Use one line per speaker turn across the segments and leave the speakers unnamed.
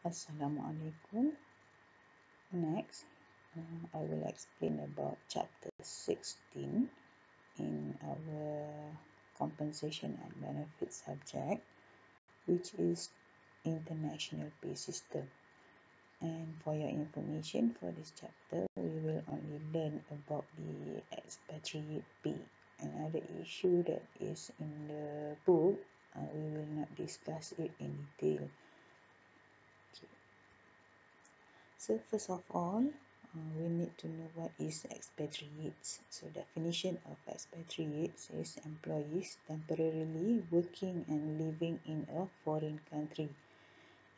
Assalamualaikum. Next, I will explain about chapter 16 in our compensation and benefits subject, which is international pay system. And for your information, for this chapter, we will only learn about the expatriate pay. Another issue that is in the book, we will not discuss it in detail. So first of all, we need to know what is expatriates. So definition of expatriates is employees temporarily working and living in a foreign country.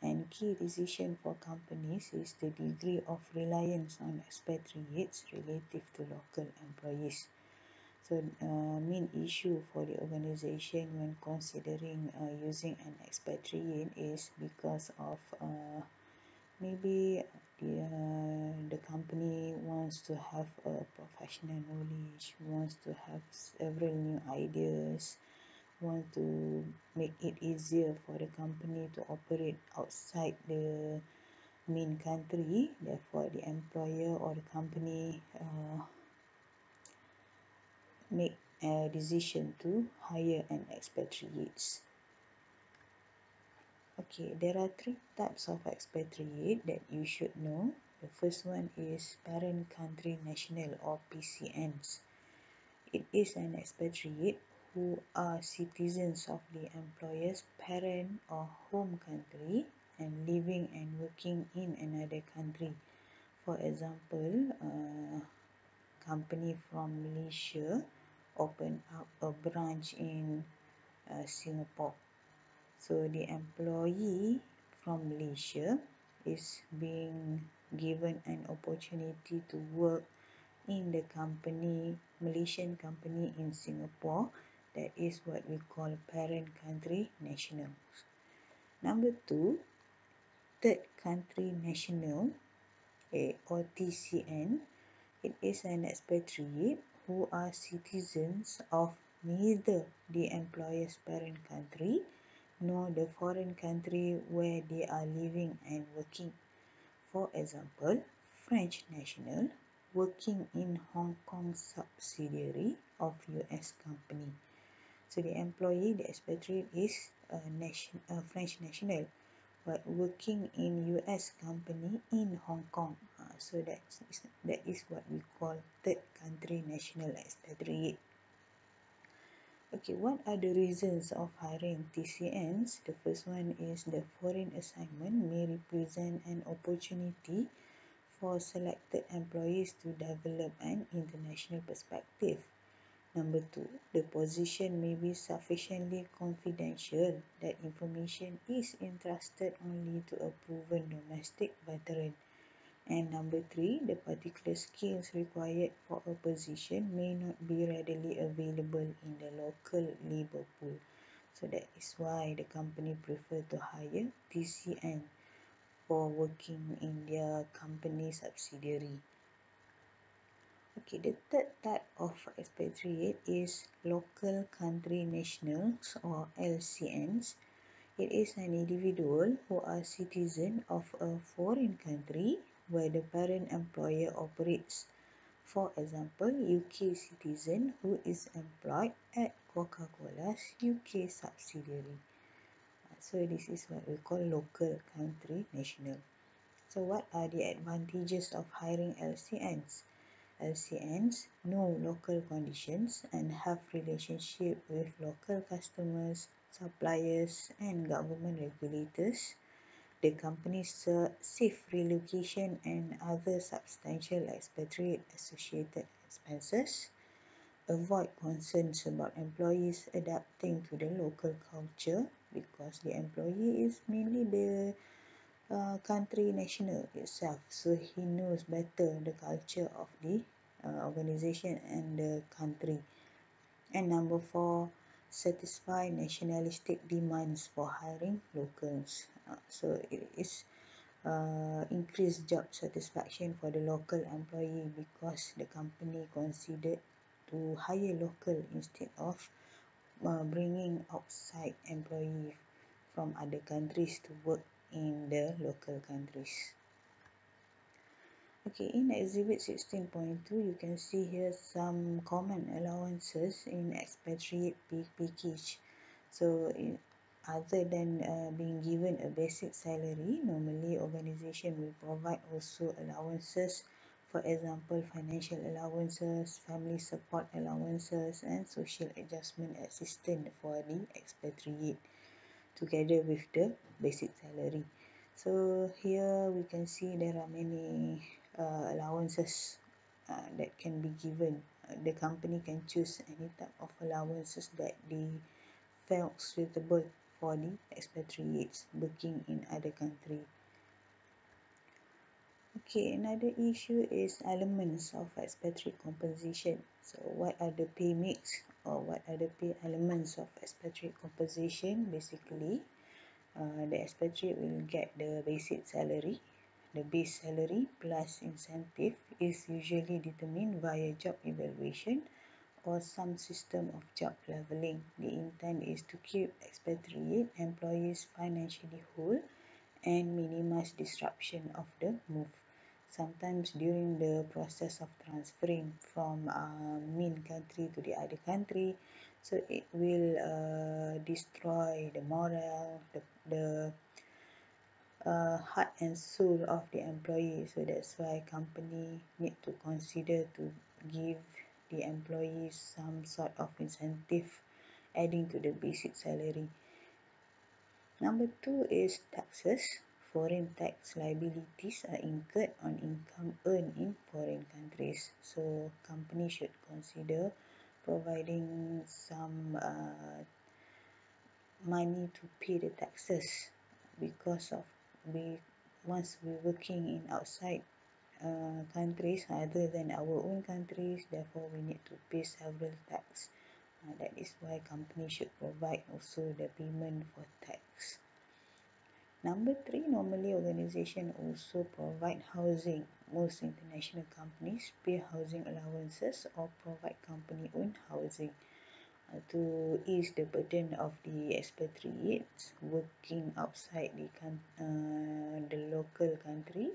And key decision for companies is the degree of reliance on expatriates relative to local employees. So main issue for the organization when considering using an expatriate is because of maybe the company wants to have a professional knowledge, wants to have several new ideas, want to make it easier for the company to operate outside the main country. Therefore, the employer or the company make a decision to hire an expatriate. Okay, there are three types of expatriate that you should know. The first one is parent country national or PCNs. It is an expatriate who are citizens of the employer's parent or home country and living and working in another country. For example, company from Malaysia open up a branch in Singapore. So the employee from Malaysia is being given an opportunity to work in the company, Malaysian company in Singapore. That is what we call parent country national. Number two, third country national, or TCN. It is an expatriate who are citizens of neither the employer's parent country nor the foreign country where they are living and working. For example, French national working in Hong Kong subsidiary of US company. So the employee, the expatriate, is a French national but working in US company in Hong Kong. So that is what we call third country national expatriate. Okay, what are the reasons of hiring TCNs? The first one is the foreign assignment may represent an opportunity for selected employees to develop an international perspective. Number two, the position may be sufficiently confidential that information is entrusted only to a proven domestic veteran. And number three, the particular skills required for a position may not be readily available in the local labor pool. So that is why the company prefer to hire TCN for working in their company subsidiary. Okay, the third type of expatriate is local country nationals or LCNs. It is an individual who are citizen of a foreign country where the parent employer operates. For example, UK citizen who is employed at Coca-Cola's UK subsidiary. So this is what we call local country national. So what are the advantages of hiring LCNs? LCNs know local conditions and have relationship with local customers, suppliers and government regulators. The company's safe relocation and other substantial expatriate associated expenses. Avoid concerns about employees adapting to the local culture because the employee is mainly the country national itself, so he knows better the culture of the organization and the country. And number four, satisfy nationalistic demands for hiring locals. So it is increased job satisfaction for the local employee because the company considered to hire local instead of bringing outside employee from other countries to work in the local countries. Okay, in Exhibit 16.2, you can see here some common allowances in expatriate package. So, other than being given a basic salary, normally organization will provide also allowances. For example, financial allowances, family support allowances, and social adjustment assistance for the expatriate, together with the basic salary. So here we can see there are many allowances that can be given. The company can choose any type of allowances that they felt suitable for the expatriates working in other country. Okay, another issue is elements of expatriate compensation. So what are the pay mix, or what are the pay elements of expatriate compensation? Basically, the expatriate will get the basic salary. The base salary plus incentive is usually determined via job evaluation or some system of job leveling. The intent is to keep expatriate employees financially whole and minimize disruption of the move. Sometimes during the process of transferring from main country to the other country, so it will destroy the morale, the heart and soul of the employee. So that's why company need to consider to give the employees some sort of incentive adding to the basic salary. Number two is taxes. Foreign tax liabilities are incurred on income earned in foreign countries. So company should consider providing some money to pay the taxes, because of we once we're working in outside countries other than our own countries, therefore we need to pay several tax. That is why companies should provide also the payment for tax. Number three, normally organization also provide housing. Most international companies pay housing allowances or provide company owned housing to ease the burden of the expatriates working outside the local country.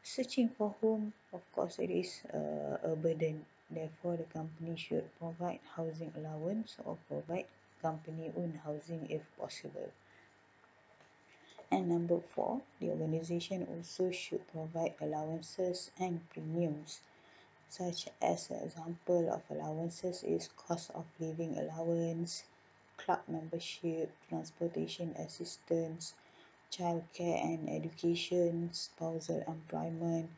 Searching for home, of course, it is a burden. Therefore, the company should provide housing allowance or provide company-owned housing if possible. And number four, the organization also should provide allowances and premiums, such as an example of allowances is cost of living allowance, club membership, transportation assistance, childcare and education, spousal employment,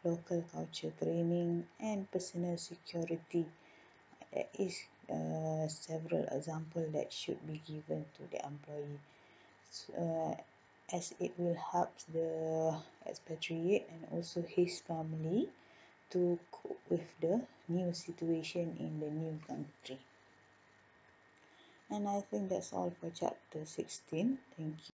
local culture training, and personal security. There is several examples that should be given to the employee, as it will help the expatriate and also his family to cope with the new situation in the new country. And I think that's all for chapter 16. Thank you.